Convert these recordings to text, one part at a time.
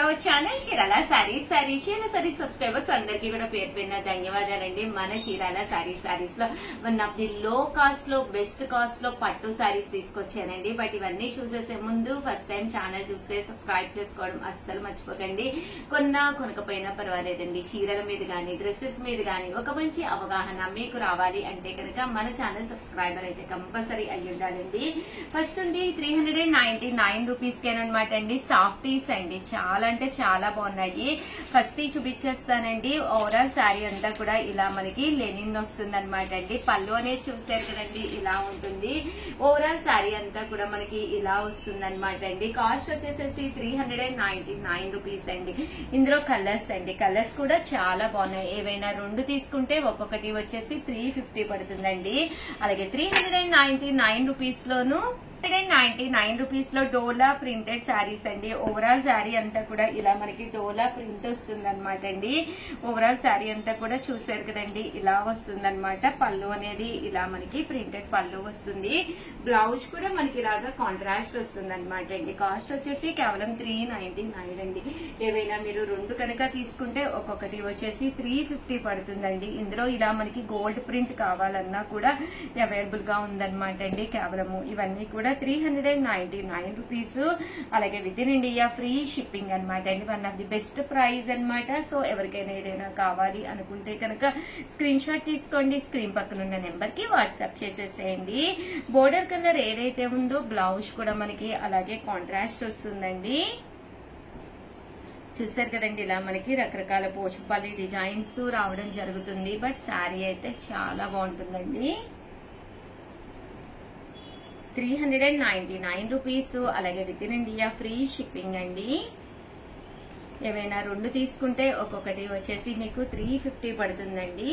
To our channel Chirala sarees. Chirala sarees subscribers అందరికీ కూడా పేరు పేరున ధన్యవాదాలండి. మన చీరాల సారీస్ లో వన్ ఆఫ్ ది లో కాస్ట్ లో బెస్ట్ కాస్ట్ లో పట్టు సారీస్ తీసుకొచ్చానండి. బట్ ఇవన్నీ చూసేసే ముందు ఫస్ట్ టైం ఛానల్ చూస్తే సబ్స్క్రైబ్ చేసుకోవడం అస్సలు మర్చిపోకండి. కొనకపోయినా పర్వాలేదండి. చీరల మీద గానీ డ్రెస్సెస్ మీద గానీ ఒక మంచి అవగాహన మీకు రావాలి అంటే కనుక మన ఛానల్ సబ్స్క్రైబర్ అయితే కంపల్సరీ అయ్యి ఉండాలండి. ఫస్ట్ ఉంది 399 రూపీస్ కేనమాట అండి. సాఫ్టీస్ అండి, చాలా అంటే చాలా బాగున్నాయి. ఫస్ట్ చూపించేస్తానండి. ఓవరాల్ శారీ అంతా కూడా ఇలా మనకి లెనిన్ వస్తుంది అనమాట అండి. పళ్ళు అనేది చూసారు కదండి, ఇలా ఉంటుంది. ఓవరాల్ శారీ అంతా కూడా మనకి ఇలా వస్తుంది అనమాట అండి. కాస్ట్ వచ్చేసేసి 399 రూపీస్ అండి. ఇందులో కలర్స్ అండి, కలర్స్ కూడా చాలా బాగున్నాయి. ఏవైనా రెండు తీసుకుంటే ఒక్కొక్కటి వచ్చేసి 350 పడుతుందండి. అలాగే 399 రూపీస్ లోను 199 రూపీస్ లో డోలా ప్రింటెడ్ శారీస్ అండి. ఓవరాల్ శారీ అంతా కూడా ఇలా మనకి డోలా ప్రింట్ వస్తుంది అనమాట అండి. ఓవరాల్ శారీ అంతా కూడా చూసారు కదండి, ఇలా వస్తుంది అనమాట. పళ్ళు అనేది ఇలా మనకి ప్రింటెడ్ పళ్ళు వస్తుంది. బ్లౌజ్ కూడా మనకి ఇలాగా కాంట్రాస్ట్ వస్తుంది అనమాట అండి. కాస్ట్ వచ్చేసి కేవలం 399 అండి. ఏవైనా మీరు రెండు కనుక తీసుకుంటే ఒక్కొక్కటి వచ్చేసి 350 పడుతుందండి. ఇందులో ఇలా మనకి గోల్డ్ ప్రింట్ కావాలన్నా కూడా అవైలబుల్ గా ఉందన్నమాట అండి. కేవలము ఇవన్నీ కూడా 399 రూపీస్. అలాగే with in India free shipping అనమాట అండి. One of the best price అనమాట. సో ఎవరికైనా ఏదైనా కావాలి అనుకుంటే కనుక స్క్రీన్ షాట్ తీసుకోండి. స్క్రీన్ పక్కన ఉన్న నెంబర్ కి వాట్సాప్ చేసేసేయండి. బోర్డర్ కలర్ ఏదైతే ఉందో బ్లౌజ్ కూడా మనకి అలాగే కాంట్రాస్ట్ వస్తుందండి. చూసారు కదండి, ఇలా మనకి రకరకాల పోచంపల్లి డిజైన్స్ రావడం జరుగుతుంది. బట్ శారీ అయితే చాలా బాగుంటుందండి. 399 రూపీస్. అలాగే with in India free shipping అండి. ఏవైనా రెండు తీసుకుంటే ఒక్కొక్కటి వచ్చేసి మీకు 350 పడుతుందండి.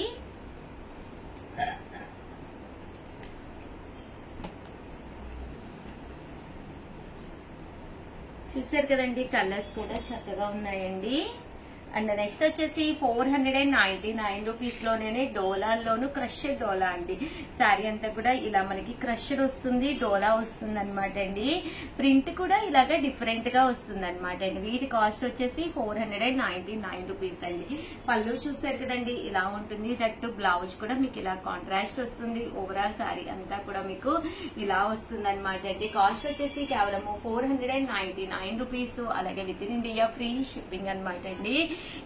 చూసారు కదండి, కలర్స్ కూడా చక్కగా ఉన్నాయండి. అండ్ నెక్స్ట్ వచ్చేసి 499 రూపీస్ లోనే డోలాల్లోను క్రష్డ్ డోలా అండి. శారీ అంతా కూడా ఇలా మనకి క్రష్డ్ వస్తుంది, డోలా వస్తుంది అనమాట అండి. ప్రింట్ కూడా ఇలాగా డిఫరెంట్ గా వస్తుంది అనమాట అండి. వీటి కాస్ట్ వచ్చేసి 499 రూపీస్ అండి. పళ్ళు చూసారు కదండి, ఇలా ఉంటుంది. దట్టు బ్లౌజ్ కూడా మీకు ఇలా కాంట్రాస్ట్ వస్తుంది. ఓవరాల్ శారీ అంతా కూడా మీకు ఇలా వస్తుంది అనమాట అండి. కాస్ట్ వచ్చేసి కేవలం 499 రూపీస్. అలాగే with in India free shipping అనమాట అండి.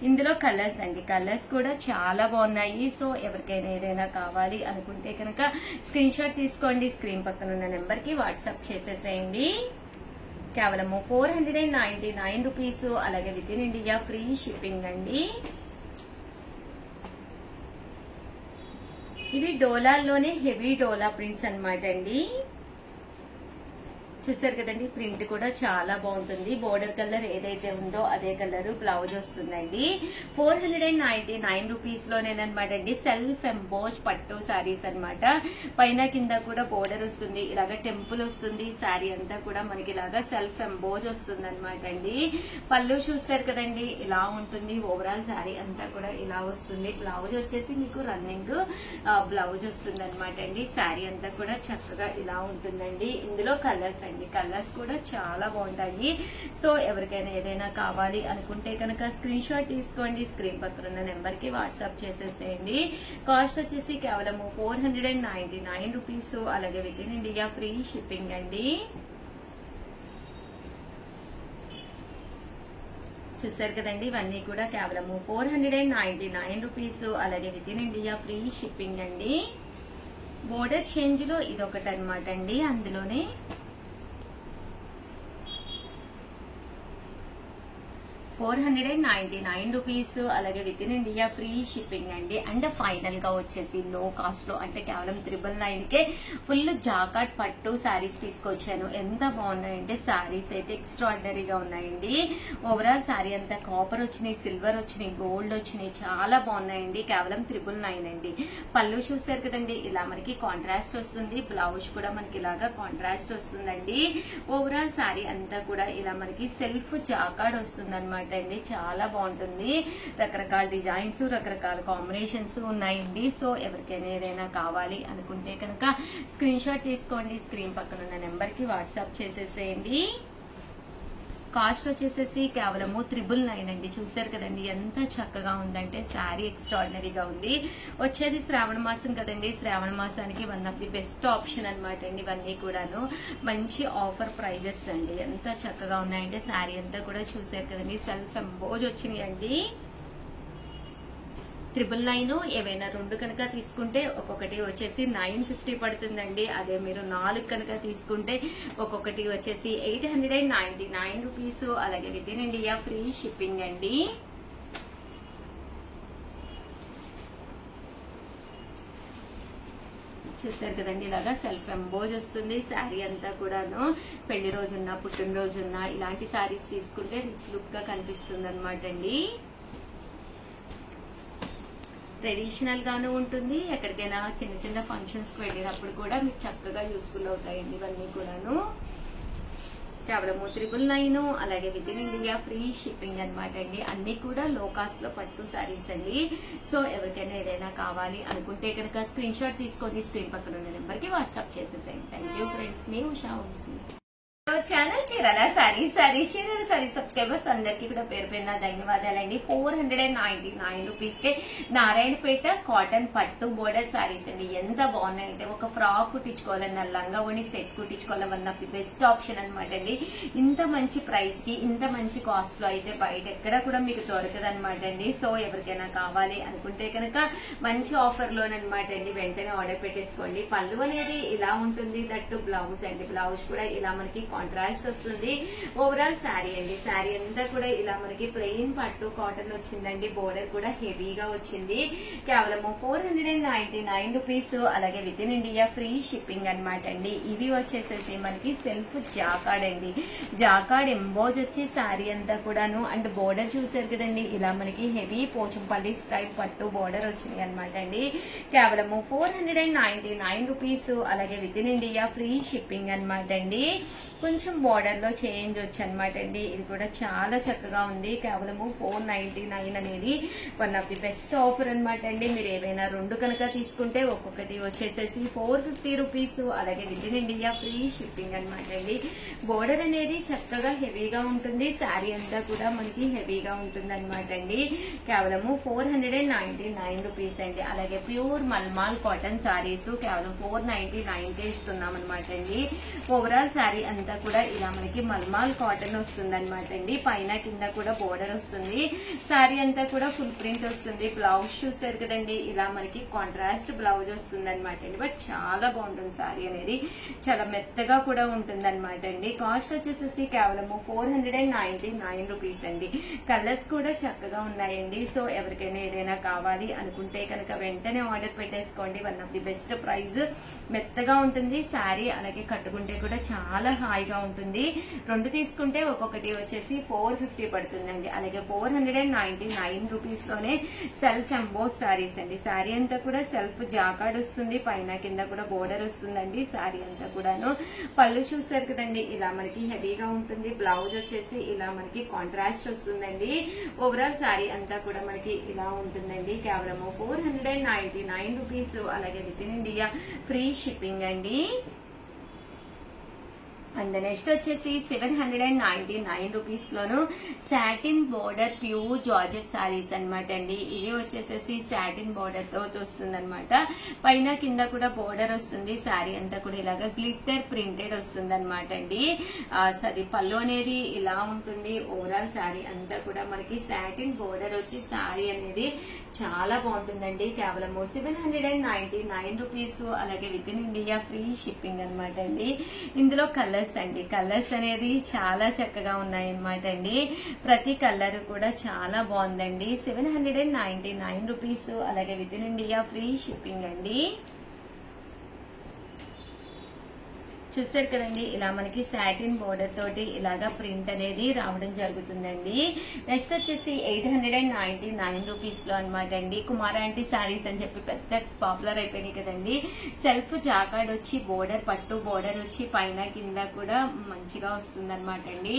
ఇందులో కలర్స్ అండి, కలర్స్ కూడా చాలా బాగున్నాయి. సో ఎవరికైనా ఏదైనా కావాలి అనుకుంటే కనుక స్క్రీన్ షాట్ తీసుకోండి. స్క్రీన్ పక్కన ఉన్న నెంబర్ కి వాట్సాప్ చేసేసేయండి. కేవలము 499 రూపీస్. అలాగే with in India free shipping అండి. ఇవి డోలాల్లోనే హెవీ డోలా ప్రింట్స్ అనమాట అండి. చూసారు కదండి, ప్రింట్ కూడా చాలా బాగుంటుంది. బోర్డర్ కలర్ ఏదైతే ఉందో అదే కలర్ బ్లౌజ్ వస్తుందండి. 499 రూపీస్ లోనేనమాట అండి. సెల్ఫ్ ఎంబోస్ పట్టు శారీస్ అనమాట. పైన కింద కూడా బోర్డర్ వస్తుంది, ఇలాగ టెంపుల్ వస్తుంది. శారీ అంతా కూడా మనకి ఇలాగా సెల్ఫ్ ఎంబోజ్ వస్తుంది అనమాట అండి. పళ్ళు చూసారు కదండి, ఇలా ఉంటుంది. ఓవరాల్ శారీ అంతా కూడా ఇలా వస్తుంది. బ్లౌజ్ వచ్చేసి మీకు రన్నింగ్ బ్లౌజ్ వస్తుంది అనమాట అండి. శారీ అంతా కూడా చక్కగా ఇలా ఉంటుందండి. ఇందులో కలర్స్ అండి, కలర్స్ కూడా చాలా బాగుంటాయి. సో ఎవరికైనా ఏదైనా కావాలి అనుకుంటే కనుక స్క్రీన్ షాట్ తీసుకోండి. స్క్రీన్ పక్కన ఉన్న నెంబర్ కి వాట్సాప్ చేసేసేయండి. కాస్ట్ వచ్చేసి కేవలం 499 రూపీస్. అలాగే with in India free shipping అండి. చూసారు కదండి, ఇవన్నీ కూడా కేవలం 499 రూపీస్. అలాగే with in India free shipping అండి. బోర్డర్ చేంజ్ లో ఇదొకటి అనమాట అండి. అందులోనే 499 రూపీస్. అలాగే with in India free shipping అండి. అండ్ ఫైనల్ గా వచ్చేసి లో కాస్ట్ లో అంటే కేవలం 999 కే ఫుల్ జాకాట్ పట్టు శారీస్ తీసుకొచ్చాను. ఎంత బాగున్నాయంటే శారీస్ అయితే ఎక్స్ట్రాడినరీగా ఉన్నాయండి. ఓవరాల్ శారీ అంతా కాపర్ వచ్చినాయి, సిల్వర్ వచ్చినాయి, గోల్డ్ వచ్చినాయి, చాలా బాగున్నాయండి. కేవలం 999 అండి. పళ్ళు చూసారు కదండి, ఇలా మనకి కాంట్రాస్ట్ వస్తుంది. బ్లౌజ్ కూడా మనకి ఇలాగా కాంట్రాస్ట్ వస్తుందండి. ఓవరాల్ శారీ అంతా కూడా ఇలా మనకి సెల్ఫ్ జాకాడ్ వస్తుంది అనమాట అండి. చాలా బాగుంటుంది. రకరకాల డిజైన్స్, రకరకాల కాంబినేషన్స్ ఉన్నాయండి. సో ఎవరికైనా ఏదైనా కావాలి అనుకుంటే కనుక స్క్రీన్ షాట్ తీసుకోండి. స్క్రీన్ పక్కన ఉన్న నెంబర్ కి వాట్సాప్ చేసేసేయండి. కాస్ట్ వచ్చేసేసి కేవలము 999 అండి. చూసారు కదండి ఎంత చక్కగా ఉందంటే శారీ ఎక్స్ట్రాడినరీగా ఉంది. వచ్చేది శ్రావణ మాసం కదండి, శ్రావణ మాసానికి one of the best option అనమాట అండి. ఇవన్నీ కూడాను మంచి ఆఫర్ ప్రైజెస్ అండి. ఎంత చక్కగా ఉన్నాయంటే శారీ అంతా కూడా చూసారు కదండి, సెల్ఫ్ ఎంబోజ్ వచ్చినాయి అండి. 999 ఏవైనా 2 కనుక తీసుకుంటే ఒక్కొక్కటి వచ్చేసి 950 పడుతుందండి. అదే మీరు 4 కనుక తీసుకుంటే ఒక్కొక్కటి వచ్చేసి 899 రూపీస్. అలాగే with in India free shipping అండి. చూసారు కదండి, ఇలాగా సెల్ఫ్ ఎంబోజ్ వస్తుంది శారీ అంతా కూడాను. పెళ్లి రోజున్నా పుట్టినరోజున్నా ఇలాంటి శారీస్ తీసుకుంటే రిచ్ లుక్ గా కనిపిస్తుంది అనమాట అండి. ట్రెడిషనల్ గాను ఉంటుంది, ఎక్కడికైనా చిన్న చిన్న ఫంక్షన్స్ కి వెళ్ళినప్పుడు కూడా మీకు చక్కగా యూస్ఫుల్ అవుతాయండి ఇవన్నీ కూడాను. కేవలం 999. అలాగే with in India free shipping అనమాట అండి. అన్ని కూడా లో కాస్ట్ లో పట్టు శారీస్ అండి. సో ఎవరికైనా ఏదైనా కావాలి అనుకుంటే కనుక స్క్రీన్ షాట్ తీసుకోండి, స్క్రీన్ పక్కన ఉన్న నెంబర్ కి వాట్సాప్ చేసేసేయండి. థ్యాంక్ యూ ఫ్రెండ్స్, మీ ఉషా వంశీ. ఛానల్ చీరాల సారీస్ చీరాల సారీస్ సబ్స్క్రైబర్స్ అందరికి కూడా పేరు పేరున ధన్యవాదాలండి. 499 రూపీస్ కే నారాయణపేట కాటన్ పట్టు బోర్డర్ సారీస్ అండి. ఎంత బాగున్నాయంటే ఒక ఫ్రాక్ కుట్టించుకోవాలన్న, లంగా ఓణి సెట్ కుట్టించుకోవాలన్న one of the best option అనమాట అండి. ఇంత మంచి ప్రైస్ కి ఇంత మంచి కాస్ట్ లో అయితే బయట ఎక్కడ కూడా మీకు దొరకదు అనమాట అండి. సో ఎవరికైనా కావాలి అనుకుంటే కనుక మంచి ఆఫర్ లోనమాట అండి, వెంటనే ఆర్డర్ పెట్టేసుకోండి. పళ్ళు అనేది ఇలా ఉంటుంది, దట్టు బ్లౌజ్ అండి. బ్లౌజ్ కూడా ఇలా మనకి కాంట్రాస్ట్ వస్తుంది. ఓవరాల్ శారీ అండి, శారీ అంతా కూడా ఇలా మనకి ప్లెయిన్ పట్టు కాటన్ వచ్చిందండి. బోర్డర్ కూడా హెవీగా వచ్చింది. కేవలము 499 రూపీస్. అలాగే with in India free shipping అనమాట అండి. ఇవి వచ్చేసేసి మనకి సెల్ఫ్ జాకార్డ్ అండి. జాకార్డ్ ఎంబోజ్ వచ్చి శారీ అంతా కూడాను. అండ్ బోర్డర్ చూసారు కదండి, ఇలా మనకి హెవీ పోచంపల్లి స్టైల్ పట్టు బోర్డర్ వచ్చినాయి అనమాట అండి. కేవలము 499 రూపీస్. అలాగే with in India free shipping అనమాట అండి. కొంచెం బార్డర్ లో చేంజ్ వచ్చి అనమాట అండి. ఇది కూడా చాలా చక్కగా ఉంది. కేవలము 499 అనేది one of the best offer అనమాట అండి. మీరు ఏవైనా 2 కనుక తీసుకుంటే ఒక్కొక్కటి వచ్చేసేసి 450 రూపీస్. అలాగే with in India free shipping అనమాట అండి. బోర్డర్ అనేది చక్కగా హెవీగా ఉంటుంది, శారీ అంతా కూడా మనకి హెవీగా ఉంటుంది అనమాట అండి. కేవలము 499 రూపీస్ అండి. అలాగే ప్యూర్ మల్మాల్ కాటన్ సారీస్ కేవలం 499 కే ఇస్తున్నాం అనమాట అండి. ఓవరాల్ శారీ అంతా కూడా ఇలా మనకి మల్మాల్ కాటన్ వస్తుంది అనమాట అండి. పైన కింద కూడా బోర్డర్ వస్తుంది. శారీ అంతా కూడా ఫుల్ ప్రింట్ వస్తుంది. బ్లౌజ్ చూసారు కదండి, ఇలా మనకి కాంట్రాస్ట్ బ్లౌజ్ వస్తుంది అనమాట అండి. బట్ చాలా బాగుంటుంది శారీ అనేది, చాలా మెత్తగా కూడా ఉంటుంది అనమాట అండి. కాస్ట్ వచ్చేసేసి కేవలము 499 రూపీస్ అండి. కలర్స్ కూడా చక్కగా ఉన్నాయండి. సో ఎవరికైనా ఏదైనా కావాలి అనుకుంటే కనుక వెంటనే ఆర్డర్ పెట్టేసుకోండి. One of the best price, మెత్తగా ఉంటుంది శారీ. అలాగే కట్టుకుంటే కూడా చాలా హాయిగా ఉంటుంది. 2 తీసుకుంటే ఒక్కొక్కటి వచ్చేసి 450 పడుతుందండి. అలాగే 499 రూపీస్ లోనే సెల్ఫ్ ఎంబోస్ సారీస్ అండి. శారీ అంతా కూడా సెల్ఫ్ జాకార్డ్ వస్తుంది, పైన కింద కూడా బోర్డర్ వస్తుందండి. శారీ అంతా కూడాను పళ్ళు చూసారు కదండి, ఇలా మనకి హెవీగా ఉంటుంది. బ్లౌజ్ వచ్చేసి ఇలా మనకి కాంట్రాస్ట్ వస్తుందండి. ఓవరాల్ శారీ అంతా కూడా మనకి ఇలా ఉంటుందండి. కేవలం 499 రూపీస్. అలాగే with in India free shipping అండి. అండ్ నెక్స్ట్ వచ్చేసి 799 రూపీస్ లోను satin border pure georgette sarees అనమాట అండి. ఇవి వచ్చేసేసి సాటిన్ బోర్డర్ తో వస్తుంది అనమాట. పైన కింద కూడా బోర్డర్ వస్తుంది. శారీ అంతా కూడా ఇలాగా గ్లిట్టర్ ప్రింటెడ్ వస్తుంది అనమాట అండి. సరి పళ్ళు అనేది ఇలా ఉంటుంది. ఓవరాల్ శారీ అంతా కూడా మనకి సాటిన్ బోర్డర్ వచ్చి శారీ అనేది చాలా బాగుంటుందండి. కేవలం 799 రూపీస్. అలాగే with in India free shipping అనమాట అండి. ఇందులో కలర్స్ అండి, కలర్స్ అనేది చాలా చక్కగా ఉన్నాయన్నమాట అండి. ప్రతి కలర్ కూడా చాలా బాగుందండి. 799 రూపీస్. అలాగే with in India free shipping అండి. చూసారు కదండి, ఇలా మనకి సాటిన్ బోర్డర్ తోటి ఇలాగా ప్రింట్ అనేది రావడం జరుగుతుందండి. నెక్స్ట్ వచ్చేసి 899 రూపీస్ లో అనమాట అండి. కుమారాంటి శారీస్ అని చెప్పి పెద్ద పాపులర్ అయిపోయినాయి కదండి. సెల్ఫ్ జాకార్డ్ వచ్చి బోర్డర్ పట్టు బోర్డర్ వచ్చి పైన కింద కూడా మంచిగా వస్తుంది అనమాట అండి.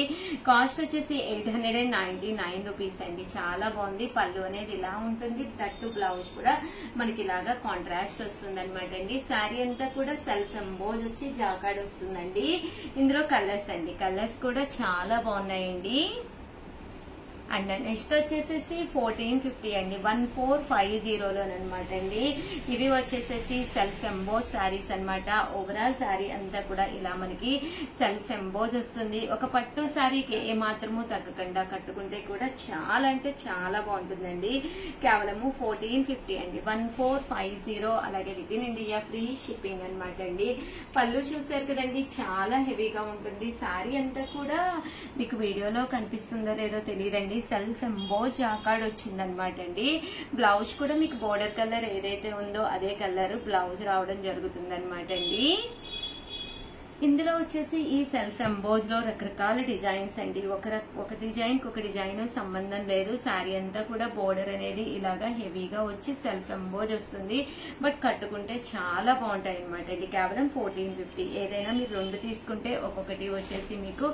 కాస్ట్ వచ్చేసి 899 రూపీస్ అండి. చాలా బాగుంది. పళ్ళు అనేది ఇలా ఉంటుంది. తట్టు బ్లౌజ్ కూడా మనకి ఇలాగా కాంట్రాస్ట్ వస్తుంది అనమాట అండి. శారీ అంతా కూడా సెల్ఫ్ ఎంబోజ్ వచ్చి జాకార్డ్ వస్తుందండి. ఇందులో కలర్స్ అండి, కలర్స్ కూడా చాలా బాగున్నాయండి. అండ్ నెక్స్ట్ వచ్చేసేసి 1450 అండి, 1450లోనమాట అండి. ఇవి వచ్చేసేసి సెల్ఫ్ ఎంబోజ్ శారీస్ అనమాట. ఓవరాల్ శారీ అంతా కూడా ఇలా మనకి సెల్ఫ్ ఎంబోజ్ వస్తుంది. ఒక పట్టు శారీకి ఏ మాత్రము తగ్గకుండా కట్టుకుంటే కూడా చాలా అంటే చాలా బాగుంటుందండి. కేవలము 1450 అండి, 1450. అలాగే with in India free shipping అనమాట అండి. పళ్ళు చూసారు కదండి, చాలా హెవీగా ఉంటుంది. శారీ అంతా కూడా మీకు వీడియోలో కనిపిస్తుందో లేదో తెలియదండి, సెల్ఫ్ ఎంబోజ్ జాకార్డ్ వచ్చిందనమాట అండి. బ్లౌజ్ కూడా మీకు బోర్డర్ కలర్ ఏదైతే ఉందో అదే కలర్ బ్లౌజ్ రావడం జరుగుతుంది అనమాట అండి. ఇందులో వచ్చేసి ఈ సెల్ఫ్ ఎంబోజ్ లో రకరకాల డిజైన్స్ అండి. ఒక డిజైన్ ఒక డిజైన్ సంబంధం లేదు. శారీ అంతా కూడా బోర్డర్ అనేది ఇలాగా హెవీగా వచ్చి సెల్ఫ్ ఎంబోజ్ వస్తుంది. బట్ కట్టుకుంటే చాలా బాగుంటాయి అనమాట అండి. కేవలం 1450. ఏదైనా మీరు 2 తీసుకుంటే ఒక్కొక్కటి వచ్చేసి మీకు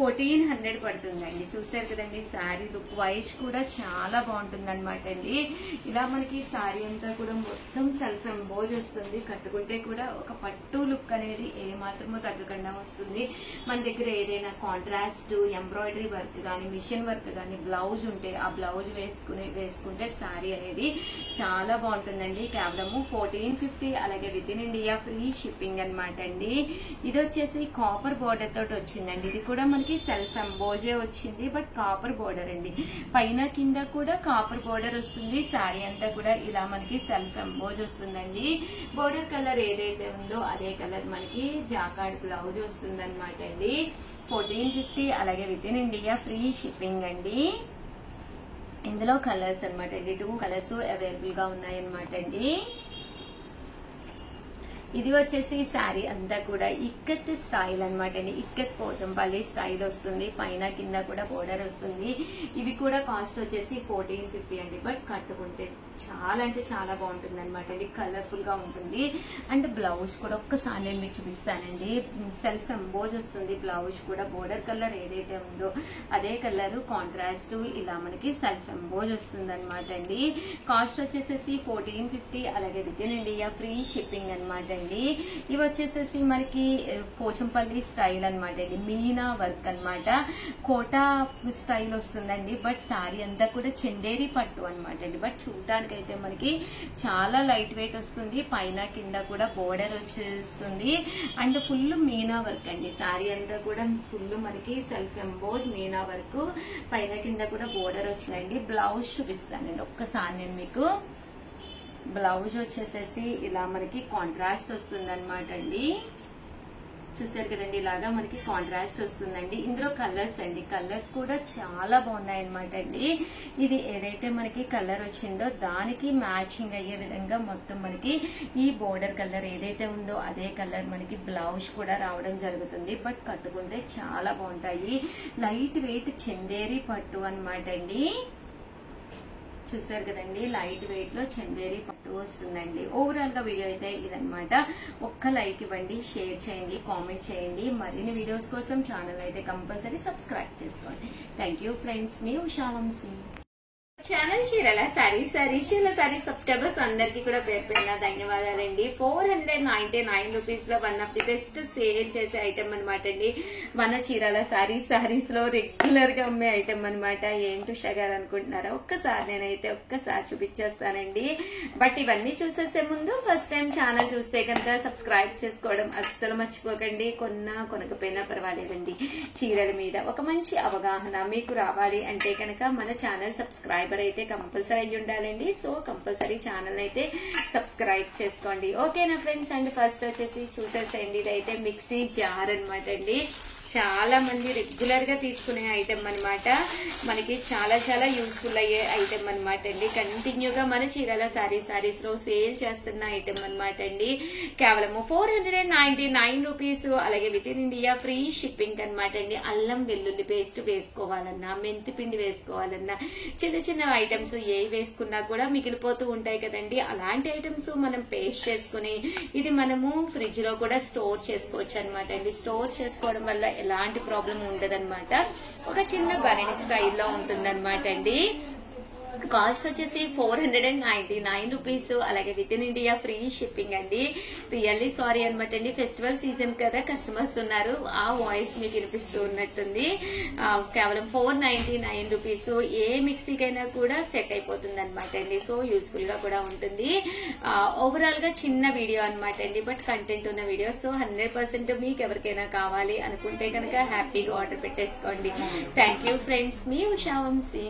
1400 పడుతుందండి. చూసారు కదండి, శారీ లుక్ వైజ్ కూడా చాలా బాగుంటుంది అనమాట అండి. ఇలా మనకి శారీ అంతా కూడా మొత్తం సెల్ఫ్ ఎంబోజ్ వస్తుంది. కట్టుకుంటే కూడా ఒక పట్టు లుక్ అనేది ఏ మాత్రమో తగ్గకుండా వస్తుంది. మన దగ్గర ఏదైనా కాంట్రాస్ట్ ఎంబ్రాయిడరీ వర్క్ కానీ మిషన్ వర్క్ కానీ బ్లౌజ్ ఉంటే ఆ బ్లౌజ్ వేసుకుంటే శారీ అనేది చాలా బాగుంటుందండి. కేవలము 1450. అలాగే with in India free shipping అనమాట అండి. ఇది వచ్చేసి కాపర్ బోర్డర్ తోటి వచ్చిందండి. ఇది కూడా మనకి సెల్ఫ్ ఎంబోజే వచ్చింది, బట్ కాపర్ బోర్డర్ అండి. పైన కింద కూడా కాపర్ బోర్డర్ వస్తుంది. శారీ అంతా కూడా ఇలా మనకి సెల్ఫ్ ఎంబోజ్ వస్తుందండి. బోర్డర్ కలర్ ఏదైతే ఉందో అదే కలర్ మనకి జాకార్డ్ బ్లౌజ్ వస్తుంది అనమాట అండి. 1450. అలాగే with in India free shipping అండి. ఇందులో కలర్స్ అనమాట అండి, 2 కలర్స్ అవైలబుల్ గా ఉన్నాయన్నమాట అండి. ఇది వచ్చేసి శారీ అంతా కూడా ఇక్కత్ స్టైల్ అనమాట అండి. ఇక్కత్ పోచంపల్లి స్టైల్ వస్తుంది. పైన కింద కూడా బోర్డర్ వస్తుంది. ఇవి కూడా కాస్ట్ వచ్చేసి 1450 అండి. బట్ కట్టుకుంటే చాలా అంటే చాలా బాగుంటుంది అనమాట అండి. కలర్ఫుల్ గా ఉంటుంది. అండ్ బ్లౌజ్ కూడా ఒక్కసారి నేను మీకు చూపిస్తానండి. సెల్ఫ్ ఎంబోజ్ వస్తుంది. బ్లౌజ్ కూడా బోర్డర్ కలర్ ఏదైతే ఉందో అదే కలర్ కాంట్రాస్ట్ ఇలా మనకి సెల్ఫ్ ఎంబోజ్ వస్తుంది అనమాట అండి. కాస్ట్ వచ్చేసేసి 1450. అలాగే with in India free shipping అనమాట అండి. ఇవి వచ్చేసేసి మనకి పోచంపల్లి స్టైల్ అనమాట అండి. మీనా వర్క్ అనమాట. కోటా స్టైల్ వస్తుందండి. బట్ శారీ అంతా కూడా చందేరి పట్టు అనమాట అండి. బట్ చూడడానికి అయితే మనకి చాలా లైట్ వెయిట్ వస్తుంది. పైన కింద కూడా బోర్డర్ వచ్చేస్తుంది. అండ్ ఫుల్ మీనా వర్క్ అండి. శారీ అంతా కూడా ఫుల్ మనకి సెల్ఫ్ ఎంబోజ్ మీనా వర్క్. పైన కింద కూడా బోర్డర్ వచ్చిందండి. బ్లౌజ్ చూపిస్తానండి ఒక్కసారి నేను మీకు. బ్లౌజ్ వచ్చేసేసి ఇలా మనకి కాంట్రాస్ట్ వస్తుంది అనమాట అండి. చూసారు కదండి, ఇలాగా మనకి కాంట్రాస్ట్ వస్తుందండి. ఇందులో కలర్స్ అండి, కలర్స్ కూడా చాలా బాగున్నాయి అనమాట అండి. ఇది ఏదైతే మనకి కలర్ వచ్చిందో దానికి మ్యాచింగ్ అయ్యే విధంగా మొత్తం మనకి ఈ బోర్డర్ కలర్ ఏదైతే ఉందో అదే కలర్ మనకి బ్లౌజ్ కూడా రావడం జరుగుతుంది. బట్ కట్టుకుంటే చాలా బాగుంటాయి. లైట్ వెయిట్ చందేరి పట్టు అనమాట అండి. చూసారు కదండి, లైట్ వెయిట్ లో చందేరి పట్టు వస్తుందండి. ఓవరాల్ గా వీడియో అయితే ఇదనమాట. ఒక్క లైక్ ఇవ్వండి, షేర్ చేయండి, కామెంట్ చేయండి. మరిన్ని వీడియోస్ కోసం ఛానల్ అయితే కంపల్సరీ సబ్స్క్రైబ్ చేసుకోండి. థ్యాంక్ యూ ఫ్రెండ్స్, మీ ఉషా వంశీ. ఛానల్ చీరల చీరల సారీ సబ్స్క్రైబర్స్ అందరికి కూడా పేరు ధన్యవాదాలండి. 499 రూపీస్ లో one of the best sale చేసే ఐటమ్ అనమాట అండి. మన చీరల సారీస్ లో రెగ్యులర్ గా అమ్మే ఐటమ్ అనమాట. ఏంటి ఉషా గారు అనుకుంటున్నారా? నేనైతే ఒక్కసారి చూపించేస్తానండి. బట్ ఇవన్నీ చూసేసే ముందు ఫస్ట్ టైం ఛానల్ చూస్తే కనుక సబ్స్క్రైబ్ చేసుకోవడం అస్సలు మర్చిపోకండి. కొనకపోయినా పర్వాలేదండి. చీరల మీద ఒక మంచి అవగాహన మీకు రావాలి అంటే కనుక మన ఛానల్ సబ్స్క్రైబర్ అయితే కంపల్సరీ అయ్యి ఉండాలండి. సో కంపల్సరీ ఛానల్ అయితే సబ్స్క్రైబ్ చేసుకోండి. ఓకేనా ఫ్రెండ్స్? అండ్ ఫస్ట్ వచ్చేసి చూసేసేయండి. ఇదైతే మిక్సీ జార్ అనమాట అండి. చాలా మంది రెగ్యులర్ గా తీసుకునే ఐటమ్ అనమాట. మనకి చాలా చాలా యూస్ఫుల్ అయ్యే ఐటమ్ అనమాట అండి. కంటిన్యూగా మన చీరల సారీస్ లో సేల్ చేస్తున్న ఐటమ్ అనమాట అండి. కేవలము 499 రూపీస్. అలాగే with in India free shipping అనమాట అండి. అల్లం వెల్లుల్లి పేస్ట్ వేసుకోవాలన్నా, మెంతి పిండి వేసుకోవాలన్నా, చిన్న చిన్న ఐటమ్స్ ఏవి వేసుకున్నా కూడా మిగిలిపోతూ ఉంటాయి కదండి. అలాంటి ఐటమ్స్ మనం పేస్ట్ చేసుకుని ఇది మనము ఫ్రిడ్జ్ లో కూడా స్టోర్ చేసుకోవచ్చు అనమాట అండి. స్టోర్ చేసుకోవడం వల్ల ఎలాంటి ప్రాబ్లం ఉండదన్నమాట. ఒక చిన్న భరణి స్టైల్లో ఉంటుందన్నమాట అండి. కాస్ట్ వచ్చేసి 499 రూపీస్. అలాగే with in India free shipping అండి. రియల్లీ సారీ అనమాట అండి, ఫెస్టివల్ సీజన్ కదా, కస్టమర్స్ ఉన్నారు, ఆ వాయిస్ మీకు వినిపిస్తూ ఉన్నట్టుంది. కేవలం 499 రూపీస్. ఏ మిక్సీకైనా కూడా సెట్ అయిపోతుంది అనమాట అండి. సో యూస్ఫుల్ గా కూడా ఉంటుంది. ఓవరాల్ గా చిన్న వీడియో అనమాట అండి, బట్ కంటెంట్ ఉన్న వీడియో. సో 100% మీకు ఎవరికైనా కావాలి అనుకుంటే కనుక హ్యాపీగా ఆర్డర్ పెట్టేసుకోండి. థ్యాంక్ యూ ఫ్రెండ్స్, మీ ఉషా వంశీ.